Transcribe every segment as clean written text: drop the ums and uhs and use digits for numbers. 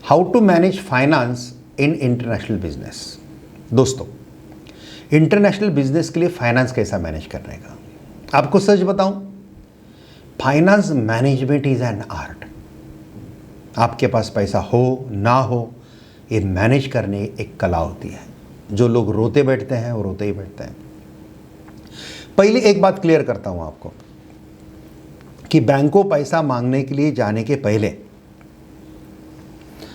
How to manage finance in international business. दोस्तों, international business के लिए फाइनेंस कैसा मैनेज करने का, आपको सच बताऊं, finance management is an art. आपके पास पैसा हो ना हो, ये मैनेज करने एक कला होती है। जो लोग रोते बैठते हैं वो रोते ही बैठते हैं। पहले एक बात क्लियर करता हूं आपको कि बैंक को पैसा मांगने के लिए जाने के पहले,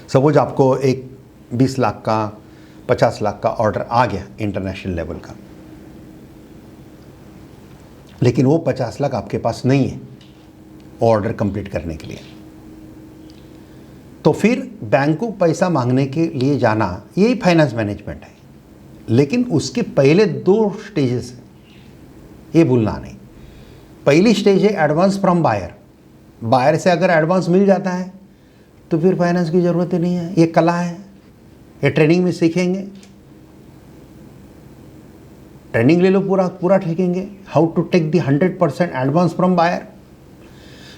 सपोज आपको एक 20 लाख का 50 लाख का ऑर्डर आ गया इंटरनेशनल लेवल का, लेकिन वो 50 लाख आपके पास नहीं है ऑर्डर कंप्लीट करने के लिए, तो फिर बैंक को पैसा मांगने के लिए जाना यही फाइनेंस मैनेजमेंट है। लेकिन उसके पहले 2 स्टेजेस हैं, ये भूलना नहीं। पहली स्टेज है एडवांस फ्रॉम बायर। बायर से अगर एडवांस मिल जाता है तो फिर फाइनेंस की ज़रूरत ही नहीं है। ये कला है, ये ट्रेनिंग में सीखेंगे। ट्रेनिंग ले लो, पूरा सीखेंगे how to take the 100% advance from buyer.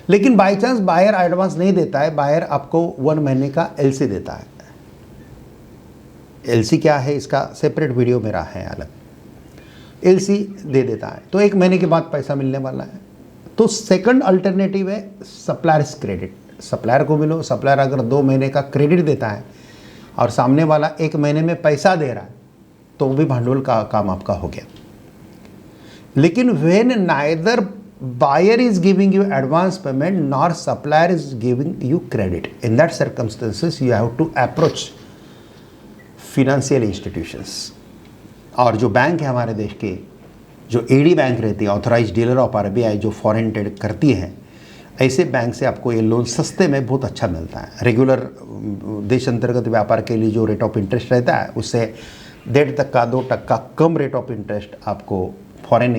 लेकिन बाय चांस बायर एडवांस नहीं देता है, बायर आपको 1 महीने का एलसी देता है। एलसी क्या है, इसका सेपरेट वीडियो मेरा है अलग। एलसी दे देता है तो 1 महीने के बाद पैसा मिलने वाला है। तो सेकंड अल्टरनेटिव है सप्लायर्स क्रेडिट। सप्लायर को मिलो, सप्लायर अगर 2 महीने का क्रेडिट देता है और सामने वाला 1 महीने में पैसा दे रहा है तो वो भी भांडवल का काम आपका हो गया। लेकिन when neither buyer is giving you advance payment nor supplier is giving you credit, in that circumstances you have to approach financial institutions। और जो बैंक है हमारे देश के, जो एडी बैंक रहती है, ऑथराइज डीलर ऑफ आरबीआई, जो फॉरेन ट्रेड करती है, ऐसे बैंक से आपको ये लोन सस्ते में बहुत अच्छा मिलता है। रेगुलर देश अंतर्गत व्यापार के लिए जो रेट ऑफ इंटरेस्ट रहता है उससे 1.5% 2% कम रेट ऑफ इंटरेस्ट आपको फॉरेन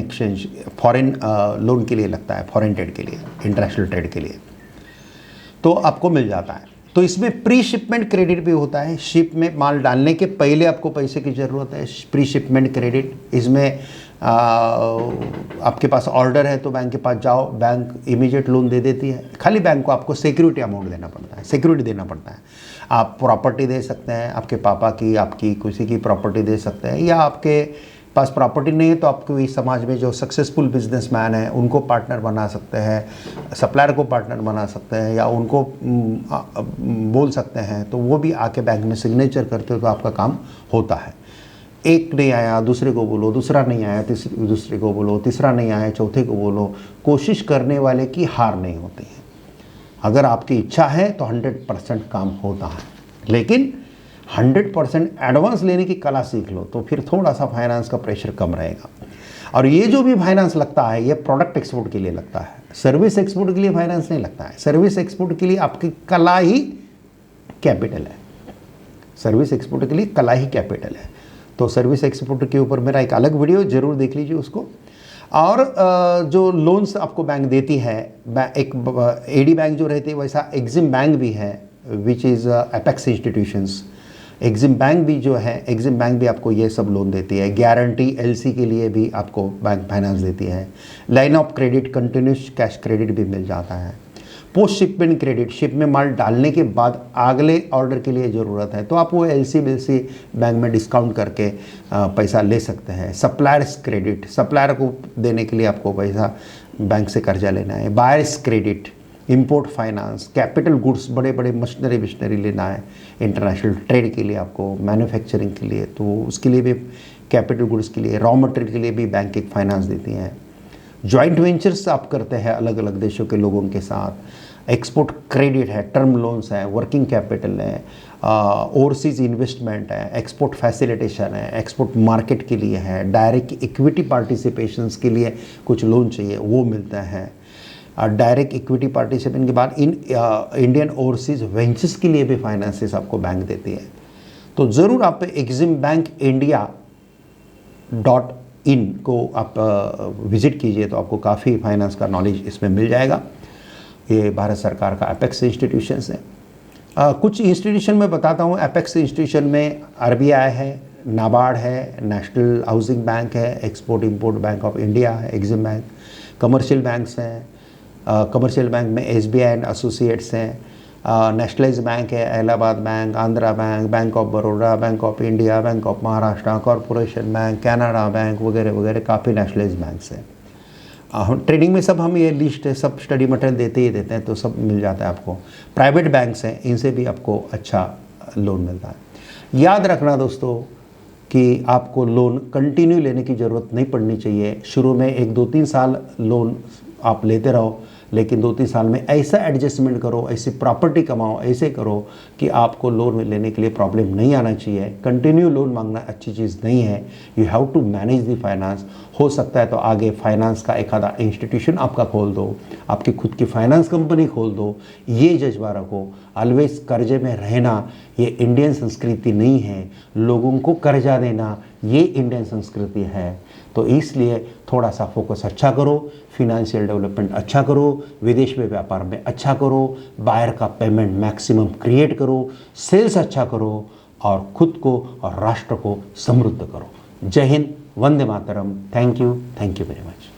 लोन के लिए लगता है, फॉरेन ट्रेड के लिए, इंटरनेशनल ट्रेड के लिए, तो आपको मिल जाता है। तो इसमें प्री शिपमेंट क्रेडिट भी होता है। शिप में माल डालने के पहले आपको पैसे की ज़रूरत है, प्री शिपमेंट क्रेडिट। इसमें आपके पास ऑर्डर है तो बैंक के पास जाओ, बैंक इमीडिएट लोन दे देती है। खाली बैंक को आपको सिक्योरिटी अमाउंट देना पड़ता है, सिक्योरिटी देना पड़ता है। आप प्रॉपर्टी दे सकते हैं, आपके पापा की, आपकी किसी की प्रॉपर्टी दे सकते हैं, या आपके पास प्रॉपर्टी नहीं है तो आपको इस समाज में जो सक्सेसफुल बिजनेसमैन है उनको पार्टनर बना सकते हैं, सप्लायर को पार्टनर बना सकते हैं, या उनको बोल सकते हैं तो वो भी आके बैंक में सिग्नेचर करते हो तो आपका काम होता है। एक नहीं आया दूसरे को बोलो, दूसरा नहीं आया दूसरे को बोलो, तीसरा नहीं आया चौथे को बोलो। कोशिश करने वाले की हार नहीं होती है। अगर आपकी इच्छा है तो 100% काम होता है। लेकिन 100% एडवांस लेने की कला सीख लो तो फिर थोड़ा सा फाइनेंस का प्रेशर कम रहेगा। और ये जो भी फाइनेंस लगता है ये प्रोडक्ट एक्सपोर्ट के लिए लगता है, सर्विस एक्सपोर्ट के लिए फाइनेंस नहीं लगता है। सर्विस एक्सपोर्ट के लिए आपकी कला ही कैपिटल है, सर्विस एक्सपोर्ट के लिए कला ही कैपिटल है। तो सर्विस एक्सपोर्ट के ऊपर मेरा एक अलग वीडियो जरूर देख लीजिए उसको। और जो लोन्स आपको बैंक देती है, एक एडी बैंक जो रहती है वैसा एग्जिम बैंक भी है, which is apex institutions. EXIM bank भी जो है, एग्जिम बैंक भी आपको ये सब लोन देती है। गारंटी एलसी के लिए भी आपको बैंक फाइनेंस देती है। Line of credit, continuous cash credit भी मिल जाता है। पोस्ट शिपमेंट क्रेडिट, शिप में माल डालने के बाद अगले ऑर्डर के लिए ज़रूरत है तो आप वो एलसी बिलसी बैंक में डिस्काउंट करके पैसा ले सकते हैं। सप्लायर्स क्रेडिट, सप्लायर को देने के लिए आपको पैसा बैंक से कर्जा लेना है। Buyers credit, import finance, capital goods, बड़े बड़े मशीनरी लेना है इंटरनेशनल ट्रेड के लिए, आपको मैन्युफैक्चरिंग के लिए, तो उसके लिए भी कैपिटल गुड्स के लिए, रॉ मटेरियल के लिए भी बैंक एक फाइनेंस देती हैं। जॉइंट वेंचर्स आप करते हैं अलग अलग देशों के लोगों के साथ। एक्सपोर्ट क्रेडिट है, टर्म लोन्स है, वर्किंग कैपिटल है, ओवरसीज इन्वेस्टमेंट है, एक्सपोर्ट फैसिलिटेशन है, एक्सपोर्ट मार्केट के लिए है, डायरेक्ट इक्विटी पार्टिसिपेशंस के लिए कुछ लोन चाहिए वो मिलता है। डायरेक्ट इक्विटी पार्टिसिपेशन के बाद इंडियन ओवरसीज वेंचर्स के लिए भी फाइनेंसेस आपको बैंक देती है। तो ज़रूर आप एग्जिम बैंक इंडिया .in को आप विज़िट कीजिए तो आपको काफ़ी फाइनेंस का नॉलेज इसमें मिल जाएगा। ये भारत सरकार का एपेक्स इंस्टीट्यूशंस है। कुछ इंस्टीट्यूशन में बताता हूँ। एपेक्स इंस्टीट्यूशन में आरबीआई है, नाबार्ड है, नेशनल हाउसिंग बैंक है, export import bank of India है, एग्जिम बैंक। कमर्शियल बैंक्स हैं, कमर्शियल बैंक में एसबीआई एंड एसोसिएट्स हैं, नेशनलाइज बैंक है, Allahabad bank, Andhra bank, bank of Baroda, bank of India, bank of Maharashtra, corporation bank, Canada bank वगैरह वगैरह काफ़ी nationalise banks हैं। हम ट्रेडिंग में सब हम ये लिस्ट है, सब स्टडी मटेरियल देते ही देते हैं, तो सब मिल जाता है आपको। प्राइवेट बैंक्स हैं, इनसे भी आपको अच्छा लोन मिलता है। याद रखना दोस्तों कि आपको लोन कंटिन्यू लेने की ज़रूरत नहीं पड़नी चाहिए। शुरू में 1-2-3 साल लोन आप लेते रहो, लेकिन 2-3 साल में ऐसा एडजस्टमेंट करो, ऐसी प्रॉपर्टी कमाओ, ऐसे करो कि आपको लोन लेने के लिए प्रॉब्लम नहीं आना चाहिए। कंटिन्यू लोन मांगना अच्छी चीज़ नहीं है। You have to manage the finance. हो सकता है तो आगे फाइनेंस का एक आधा इंस्टीट्यूशन आपका खोल दो, आपकी खुद की फाइनेंस कंपनी खोल दो। ये जज्बा रखो। ऑलवेज कर्जे में रहना ये इंडियन संस्कृति नहीं है। लोगों को कर्जा देना ये इंडियन संस्कृति है। तो इसलिए थोड़ा सा फोकस अच्छा करो, फिनेंशियल डेवलपमेंट अच्छा करो, विदेश में व्यापार में अच्छा करो, बायर का पेमेंट मैक्सिमम क्रिएट करो, सेल्स अच्छा करो और खुद को और राष्ट्र को समृद्ध करो। जय हिंद, वंदे मातरम। Thank you very much.